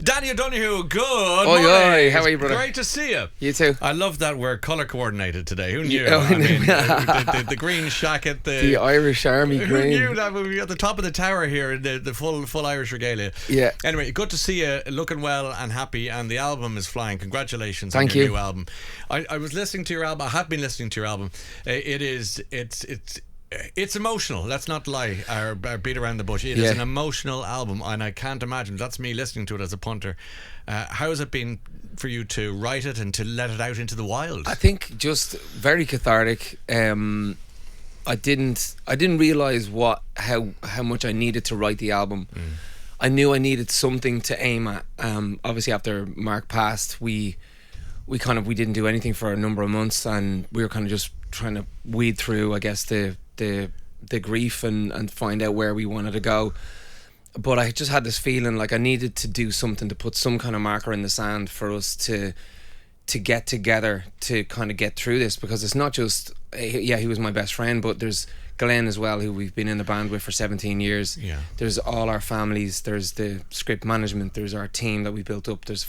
Danny O'Donoghue, good Oi, morning. how are you, brother? Great to see you. You too. I love that we're colour coordinated today. Who knew? Oh, I mean, the green shacket, the Irish Army who green. knew that we were at the top of the tower here in the full Irish regalia. Yeah. Anyway, good to see you looking well and happy, and the album is flying. Congratulations Thank on your you. new album. I was listening to your album. I have been listening to your album. It's emotional. Let's not lie or beat around the bush. It is an emotional album, and I can't imagine. That's me listening to it as a punter. How has it been for you to write it and to let it out into the wild? I think just very cathartic. I didn't realize how much I needed to write the album. I knew I needed something to aim at. Obviously, after Mark passed, we didn't do anything for a number of months, and we were kind of just trying to weed through, I guess, the grief and find out where we wanted to go. But I just had this feeling like I needed to do something to put some kind of marker in the sand for us to get together to kind of get through this, because it's not just he was my best friend, but there's Glenn as well, who we've been in the band with for 17 years. There's all our families, there's the script management, there's our team that we built up, there's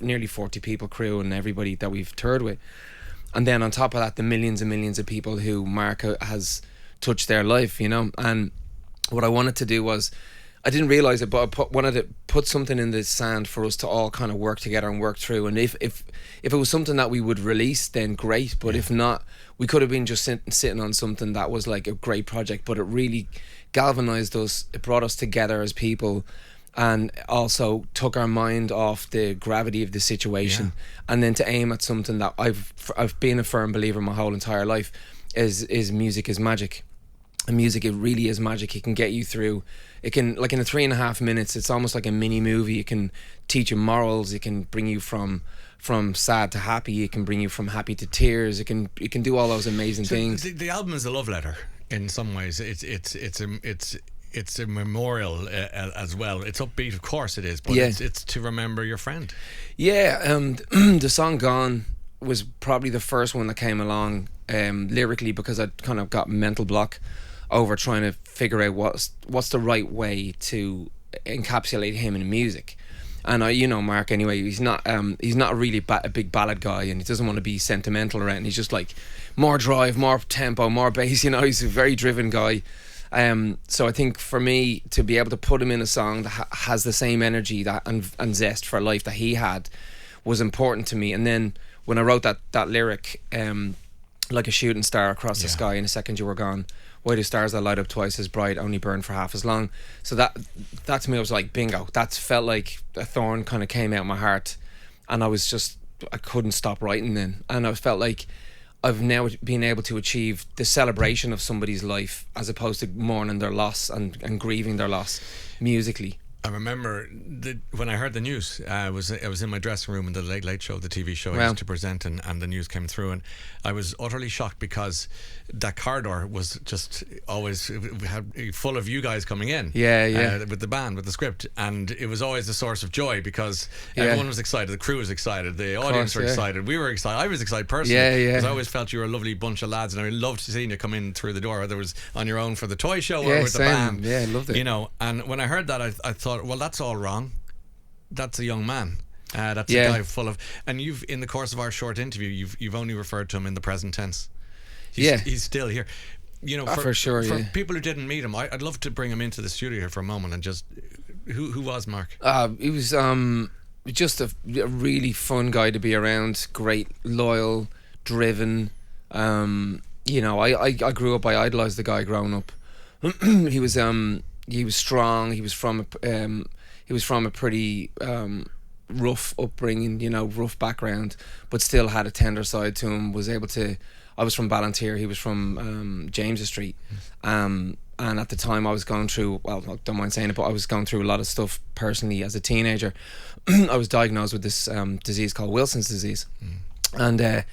nearly 40 people crew and everybody that we've toured with, and then on top of that the millions and millions of people who Mark has touched their life, you know. And what I wanted to do was, I didn't realise it, but I wanted to put something in the sand for us to all kind of work together and work through. And if it was something that we would release, then great. But if not, we could have been just sitting on something that was like a great project. But it really galvanised us. It brought us together as people, and also took our mind off the gravity of the situation. And then to aim at something that I've been a firm believer my whole entire life is music is magic. And music, it really is magic. It can get you through. It can, like in 3.5 minutes, it's almost like a mini movie. It can teach you morals. It can bring you from sad to happy. It can bring you from happy to tears. It can do all those amazing things. The album is a love letter in some ways. It's a memorial as well. It's upbeat, of course it is, but it's to remember your friend. The song "Gone" was probably the first one that came along lyrically, because I kind of got mental block over trying to figure out what's the right way to encapsulate him in music. And you know Mark anyway, he's not really a big ballad guy, and he doesn't want to be sentimental around. He's just like more drive, more tempo, more bass, you know. He's a very driven guy. So I think for me to be able to put him in a song that has the same energy and zest for life that he had was important to me. And then when I wrote that lyric, like a shooting star across the sky, in a second you were gone. Why do stars that light up twice as bright only burn for half as long? So that to me, I was like, bingo. That felt like a thorn kind of came out my heart, and I couldn't stop writing then. And I felt like I've now been able to achieve the celebration of somebody's life, as opposed to mourning their loss and grieving their loss musically. I remember when I heard the news, I was in my dressing room in the Late Late Show, the TV show I used to present, and the news came through, and I was utterly shocked, because that corridor was just always full of you guys coming in with the band, with the script, and it was always a source of joy, because everyone was excited, the crew was excited, the audience were excited, we were excited, I was excited personally, because I always felt you were a lovely bunch of lads, and I loved seeing you come in through the door, whether it was on your own for the toy show or with the band. I loved it. You know, and when I heard that, I thought, well, that's all wrong. That's a young man. That's a guy full of. And you've, in the course of our short interview, you've only referred to him in the present tense. He's still here. You know, for people who didn't meet him, I'd love to bring him into the studio here for a moment and just. Who was Mark? He was just a really fun guy to be around. Great, loyal, driven. You know, I grew up. I idolised the guy growing up. He was strong. He was from a pretty rough upbringing, you know, rough background, but still had a tender side to him. I was from Ballantyre. He was from James Street, and at the time I was going through. Well, I don't mind saying it, but I was going through a lot of stuff personally as a teenager. I was diagnosed with this disease called Wilson's disease, and.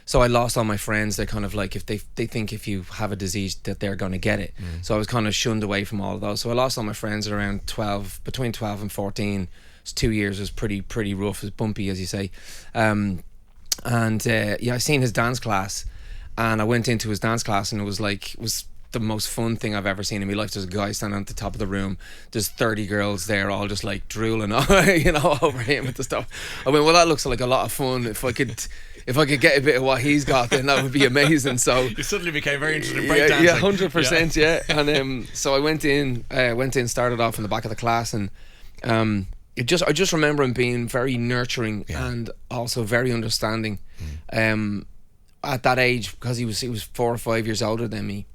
So I lost all my friends. They're kind of like, if they think if you have a disease that they're going to get it. So I was kind of shunned away from all of those. So I lost all my friends at around between 12 and 14. It's 2 years was pretty rough, as bumpy as you say. I seen his dance class, and I went into his dance class, and it was the most fun thing I've ever seen in my life. There's a guy standing at the top of the room. There's 30 girls there, all just like drooling, over him and the stuff. I mean, well, that looks like a lot of fun. If I could get a bit of what he's got, then that would be amazing. So you suddenly became very interested in breakdancing. Yeah, 100%. Yeah, and so I went in, started off in the back of the class, and I just remember him being very nurturing and also very understanding. At that age, because he was 4 or 5 years older than me.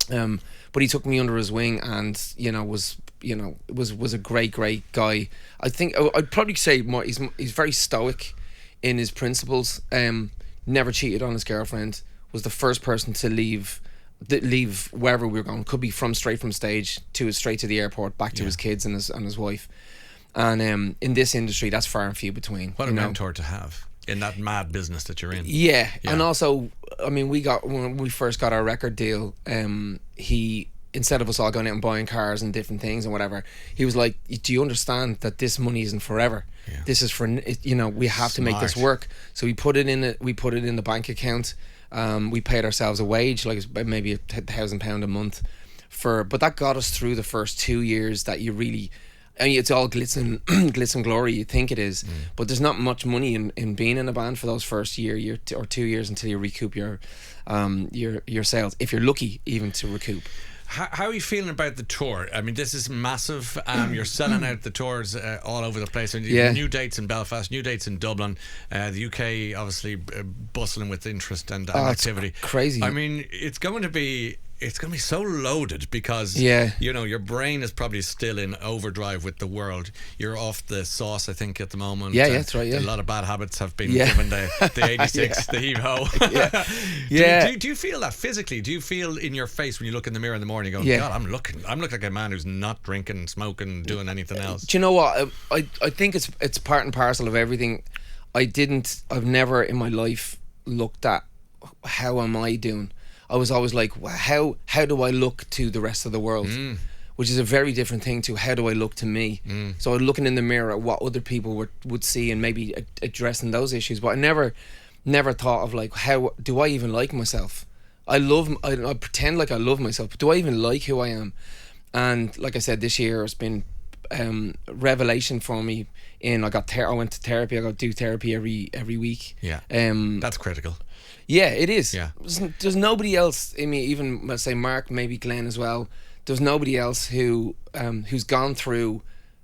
But he took me under his wing, and was a great guy. I think I'd probably say more. He's very stoic in his principles. Never cheated on his girlfriend. Was the first person to leave wherever we were going. Could be straight from stage straight to the airport, back to his kids and his wife. And in this industry, that's far and few between. What a mentor to have in that mad business that you're in. Yeah. And also, I mean, when we first got our record deal, he, instead of us all going out and buying cars and different things and whatever, he was like, do you understand that this money isn't forever? Yeah. This is for, we have to make this work. So we put it in the bank account. We paid ourselves a wage, like maybe £1,000 a month but that got us through the first 2 years that you really, I mean, it's all glitz and glory, you think it is, but there's not much money in being in a band for those first year or 2 years until you recoup your sales, if you're lucky even to recoup. How are you feeling about the tour? I mean, this is massive. You're selling out the tours all over the place. And new dates in Belfast, new dates in Dublin, the UK obviously bustling with interest and activity. Crazy. I mean, it's going to be so loaded because your brain is probably still in overdrive with the world. You're off the sauce, I think, at the moment. Yeah, that's right. Yeah, a lot of bad habits have been given the 86, the heave ho. Do you feel that physically? Do you feel in your face when you look in the mirror in the morning, going, God, I'm looking like a man who's not drinking, smoking, doing anything else? Do you know what? I think it's part and parcel of everything. I've never in my life looked at how am I doing. I was always like, how do I look to the rest of the world? Which is a very different thing to how do I look to me. So I'm looking in the mirror at what other people would see and maybe addressing those issues. But I never thought of like, how do I even like myself? I pretend like I love myself, but do I even like who I am? And like I said, this year has been revelation for me. I went to therapy. I got to do therapy every week. Yeah, that's critical. Yeah, it is. Yeah. There's nobody else. I mean, even let's say Mark, maybe Glenn as well. There's nobody else who's gone through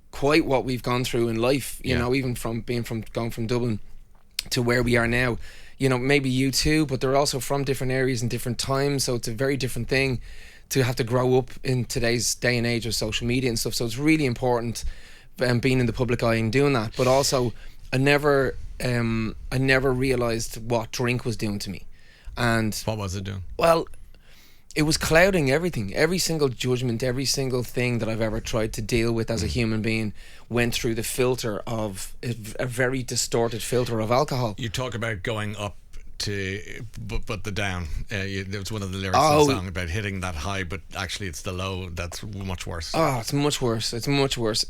quite what we've gone through in life. You know, even from going from Dublin to where we are now. You know, maybe you too, but they're also from different areas and different times. So it's a very different thing to have to grow up in today's day and age of social media and stuff. So it's really important being in the public eye and doing that. But also, I never realised what drink was doing to me. And what was it doing? Well, it was clouding everything. Every single judgment, every single thing that I've ever tried to deal with as a human being went through the filter of a very distorted filter of alcohol. You talk about going up to but the down. There was one of the lyrics of the song about hitting that high, but actually it's the low that's much worse. Oh, it's much worse. It's much worse.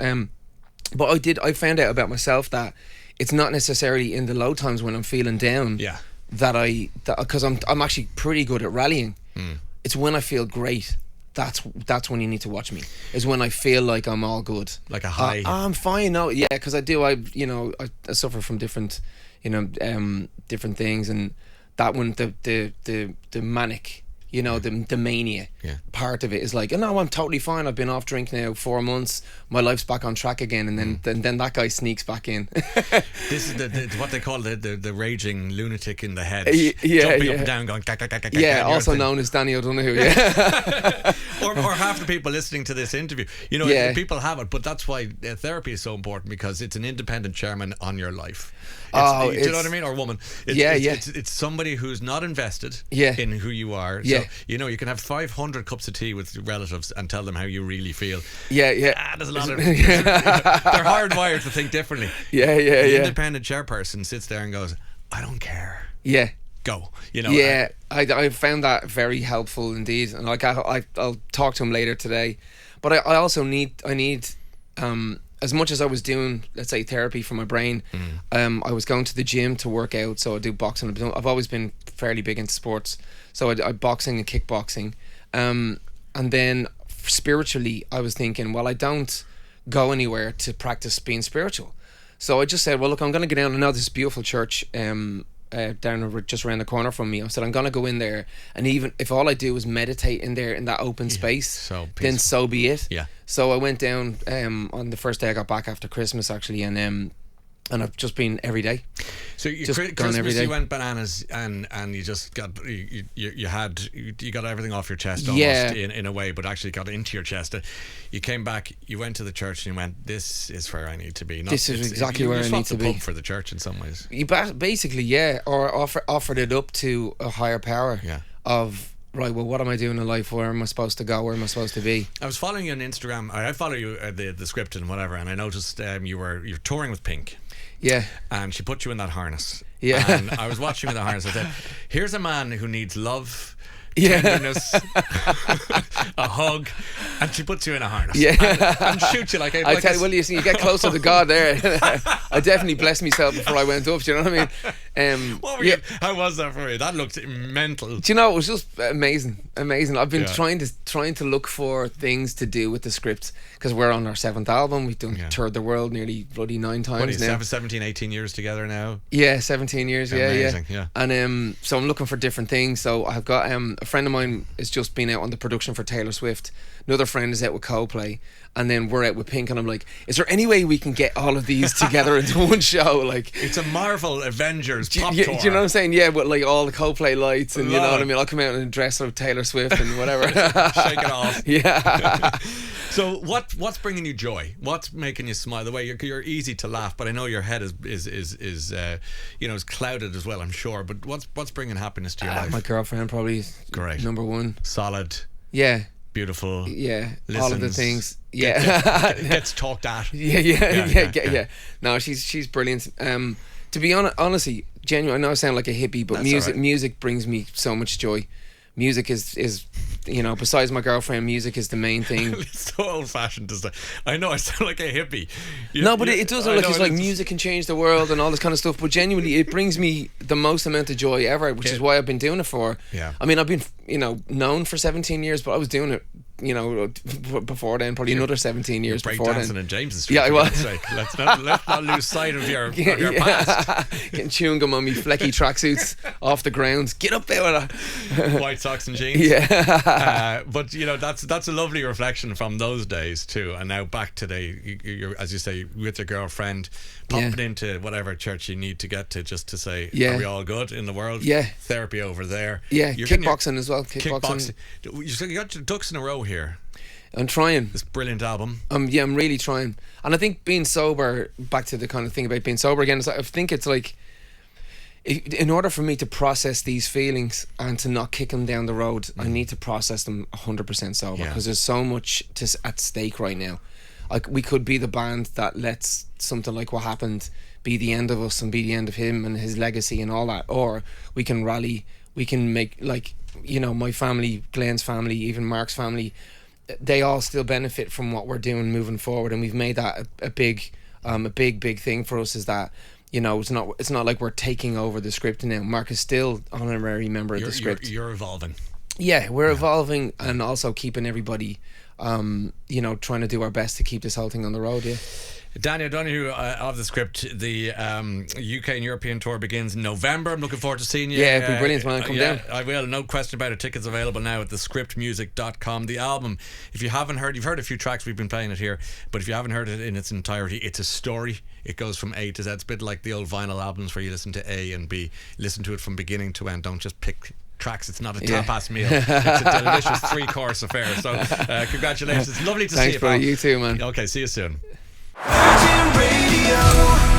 But I found out about myself that it's not necessarily in the low times when I'm feeling down. Yeah. Because I'm actually pretty good at rallying. It's when I feel great. That's when you need to watch me. Is when I feel like I'm all good. Like a high. I'm fine. No, yeah, because I do. I suffer from different, different things, and that one, the manic. The mania part of it is like, no, I'm totally fine. I've been off drink now 4 months. My life's back on track again, and then that guy sneaks back in. This is what they call the raging lunatic in the head, jumping up and down, going. Also known as Danny O'Donoghue. or half the people listening to this interview, people have it, but that's why therapy is so important, because it's an independent chairman on your life. Do you know what I mean? Or woman. It's somebody who's not invested in who you are. So, you can have 500 cups of tea with relatives and tell them how you really feel. There's a lot of they're hardwired to think differently. The independent chairperson sits there and goes, I don't care. Go. I found that very helpful indeed, and like I'll talk to him later today. But I also need as much as I was doing, let's say, therapy for my brain, I was going to the gym to work out. So I do boxing. I've always been fairly big into sports, so I boxing and kickboxing. And then spiritually, I was thinking, well, I don't go anywhere to practice being spiritual. So I just said, well, look, I'm going to go down. I know this beautiful church down just around the corner from me. I said, I'm going to go in there, and even if all I do is meditate in there in that open space, then so be it. Yeah. So I went down on the first day I got back after Christmas, actually, and I've just been every day. So Christmas every day. You went bananas, and you just got you got everything off your chest almost in a way, but actually got into your chest. You came back, you went to the church, and you went, "This is where I need to be." This is exactly where I need to be. For the church in some ways. You basically, or offered it up to a higher power. Yeah. Of right, well, what am I doing in life? Where am I supposed to go? Where am I supposed to be? I was following you on Instagram. I follow you the script and whatever, and I noticed you're touring with Pink. Yeah. And she put you in that harness. Yeah. And I was watching you in the harness. I said, here's a man who needs love, tenderness, a hug, and she puts you in a harness. Yeah. And shoots you like a... I tell you, well, you see, you get closer to God there. I definitely blessed myself before I went up, do you know what I mean? What were you, how was that for you? That looked mental. Do you know, it was just amazing. I've been trying to look for things to do with the script, because we're on our 7th album. We've done toured the world nearly bloody 9 times now. 17, 18 years together now? Yeah, 17 years. Amazing, yeah. And so I'm looking for different things. So I've got a friend of mine has just been out on the production for Taylor Swift. Another friend is out with Coldplay, and then we're out with Pink, and I'm like, is there any way we can get all of these together into one show? Like, it's a Marvel Avengers pop tour. Do you know what I'm saying? Yeah, but like all the Coldplay lights, and you know what I mean? I'll come out in a dress of Taylor Swift and whatever. Shake it off. Yeah. So what's bringing you joy? What's making you smile? The way you're easy to laugh, but I know your head is is clouded as well, I'm sure. But what's bringing happiness to your life? My girlfriend, probably. Great. Number one. Solid. Yeah. Beautiful. Yeah. Listens, all of the things. Yeah. Gets talked at. Yeah. No, she's brilliant. To be honestly, genuine. I know I sound like a hippie, but music brings me so much joy. Music is besides my girlfriend, music is the main thing. It's so old fashioned to say. I know I sound like a hippie. But it does look like it's like music can change the world and all this kind of stuff, but genuinely it brings me the most amount of joy ever, which is why I've been doing it for. Yeah. I mean, I've been known for 17 years, but I was doing it before then, probably another 17 years before then. Breakdancing in James's Street. Yeah, I was. Let's not lose sight of your past. Getting chewing gum on me flecky tracksuits off the ground. Get up there with white socks and jeans. Yeah. But that's a lovely reflection from those days too. And now back today, you're, as you say, with your girlfriend, popping into whatever church you need to get to, just to say, are we all good in the world? Yeah. Therapy over there. Yeah. Kickboxing as well. Kickboxing. You got your ducks in a row here. I'm trying. This brilliant album. I'm really trying. And I think being sober, back to the kind of thing about being sober again, is I think it's like, in order for me to process these feelings and to not kick them down the road, I need to process them 100% sober, because there's so much at stake right now. Like, we could be the band that lets something like what happened be the end of us and be the end of him and his legacy and all that, or we can rally, we can make, like, my family, Glenn's family, even Mark's family, they all still benefit from what we're doing moving forward, and we've made that a big thing for us, is that it's not like we're taking over the script now. Mark is still honorary member of the script. You're evolving. Yeah, we're evolving, and also keeping everybody trying to do our best to keep this whole thing on the road. Yeah. Danny O'Donoghue of the script, the UK and European tour begins in November. I'm looking forward to seeing you. Yeah, it'd be brilliant, man. Come down. I will, no question about it. Tickets available now at thescriptmusic.com. The album, if you haven't heard, you've heard a few tracks, we've been playing it here, but if you haven't heard it in its entirety, it's a story. It goes from A to Z. It's a bit like the old vinyl albums where you listen to A and B. Listen to it from beginning to end. Don't just pick tracks. It's not a tapas meal. It's a delicious 3-course affair. So congratulations. It's lovely to see you. Thanks, brother. You too, man. Okay, see you soon. Virgin Radio.